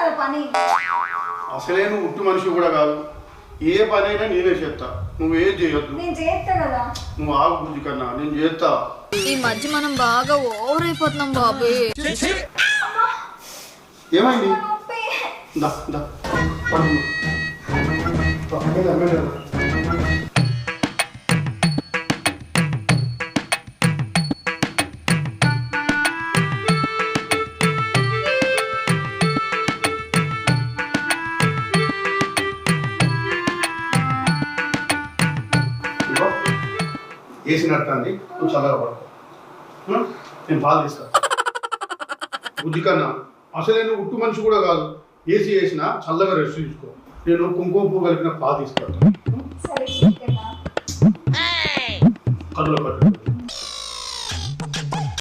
కదా పని. అసలే నువ్వు ఉట్టు మనిషి కూడా కాదు. ఏ పని అయినా నేనే చేస్తా, నువ్వేం చేయొద్దు. నేను చేస్తా కదా. నువ్వు ఆగు బుజ్జి కన్నా, నేను చేస్తా. ఈ మధ్య మనం బాగా ఓవర్ అయిపోతున్నాం బాబు. ఏమైంది? నొప్పి. దా దా పడుకో. వేసినట్టు నువ్వు చల్లగా పడుకో. నేను పాలు తీస్తా. బుద్ధి కన్నా అసలే నువ్వు ఉట్టు మనిషి కూడా కాదు. ఏసీ వేసినా చల్లగా రెస్ట్ తీసుకో. నేను కుంకుమ పువ్వు కలిపిన పాలు తీసుకుంటాను. సరే చికెన్. కదులో పట్టు.